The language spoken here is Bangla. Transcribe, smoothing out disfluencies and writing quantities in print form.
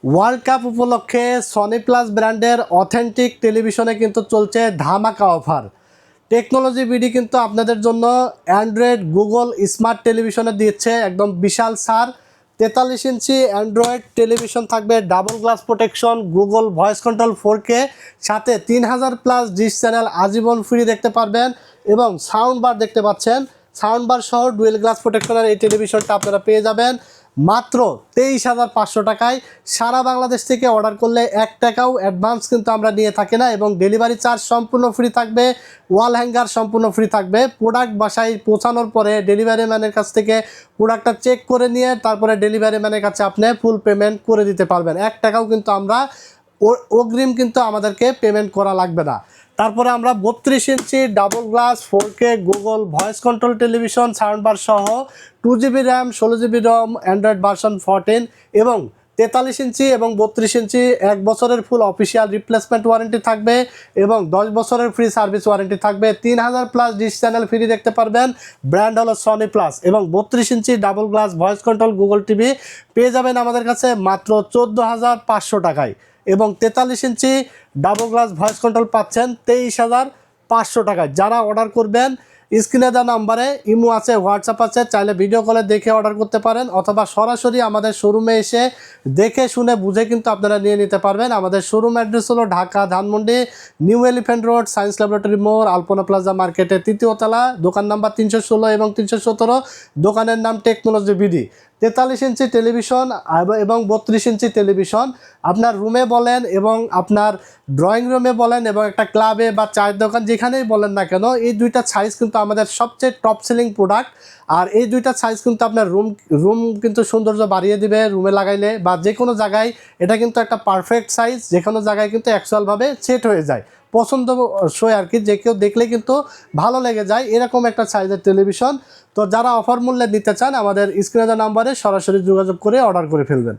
ওয়ার্ল্ড কাপ উপলক্ষে সনি প্লাস ব্র্যান্ডের অথেন্টিক টেলিভিশনে কিন্তু চলছে ধামাকা অফার। টেকনোলজি বিডি কিন্তু আপনাদের জন্য অ্যান্ড্রয়েড গুগল স্মার্ট টেলিভিশনে দিচ্ছে একদম বিশাল ছাড়। 43 ইঞ্চি অ্যান্ড্রয়েড টেলিভিশন থাকবে, double glass protection, Google voice control 4K, সাথে 3000 প্লাস ডিশ চ্যানেল আজীবন ফ্রি দেখতে পারবেন এবং সাউন্ড বার দেখতে পাচ্ছেন। সাউন্ড বার সহ ডুয়েল গ্লাস প্রোটেকশনের এই টেলিভিশনটা আপনারা পেয়ে যাবেন মাত্র 23,500 টাকায়। সারা বাংলাদেশ থেকে অর্ডার করলে 1 টাকাও অ্যাডভান্স কিন্তু আমরা নিয়ে থাকি না এবং ডেলিভারি চার্জ সম্পূর্ণ ফ্রি থাকবে, ওয়াল হ্যাঙ্গার সম্পূর্ণ ফ্রি থাকবে। প্রোডাক্ট বাসায় পৌঁছানোর পরে ডেলিভারি ম্যানের কাছ থেকে প্রোডাক্টটা চেক করে নিয়ে তারপরে ডেলিভারি ম্যানের কাছে আপনি ফুল পেমেন্ট করে দিতে পারবেন। 1 টাকাও কিন্তু আমরা অগ্রিম কিন্তু আমাদেরকে পেমেন্ট করা লাগবে না। তারপরে আমরা 32 inch double glass 4K Google voice control television sound bar সহ 2GB র্যাম 16GB রম অ্যান্ড্রয়েড ভার্সন 14 এবং 43 ইঞ্চি এবং 32 ইঞ্চি 1 বছরের ফুল অফিসিয়াল রিপ্লেসমেন্ট ওয়ারেন্টি থাকবে এবং 10 বছরের ফ্রি সার্ভিস ওয়ারেন্টি থাকবে। 3000 প্লাস ডিশ চ্যানেল ফ্রি দেখতে পারবেন, ব্র্যান্ড হলো সনি প্লাস এবং 32 inch double glass voice control Google TV পেয়ে যাবেন আমাদের কাছে মাত্র 14,500 টাকায় এবং 43 inch double glass voice control পাচ্ছেন 23,500 টাকায়। যারা অর্ডার করবেন স্ক্রিনে দেওয়া নাম্বারে ইমো আছে, হোয়াটসঅ্যাপ আছে, চাইলে ভিডিও কলে দেখে অর্ডার করতে পারেন অথবা সরাসরি আমাদের শোরুমে এসে দেখে শুনে বুঝে কিন্তু আপনারা নিয়ে নিতে পারবেন। আমাদের শোরুম অ্যাড্রেস হলো Dhaka Dhanmondi new elephant road, science laboratory মোড়, আলপনা প্লাজা মার্কেটের 3য় তলা, দোকান নাম্বার 316 এবং 317, দোকানের নাম টেকনোলজি বিডি। 43 ইঞ্চি টেলিভিশন এবং 32 ইঞ্চি টেলিভিশন আপনার রুমে বলেন এবং আপনার ড্রয়িং রুমে বলেন এবং একটা ক্লাবে বা চায়ের দোকান যেখানেই বলেন না কেন, এই দুইটা সাইজ কিন্তু আমাদের সবচেয়ে টপ সেলিং প্রোডাক্ট। আর এই দুইটা সাইজ কিন্তু আপনার রুম কিন্তু সৌন্দর্য বাড়িয়ে দিবে রুমে লাগাইলে বা যে কোনো জায়গায়। এটা কিন্তু একটা পারফেক্ট সাইজ, যে কোনো জায়গায় কিন্তু অ্যাকচুয়ালভাবে সেট হয়ে যায়, পছন্দসই আর কি, যে কেউ দেখলে কিন্তু ভালো লেগে যায় এরকম একটা সাইজের টেলিভিশন। তো যারা অফার মূল্যে নিতে চান আমাদের স্ক্রিনে দেওয়া নাম্বারে সরাসরি যোগাযোগ করে অর্ডার করে ফেলবেন।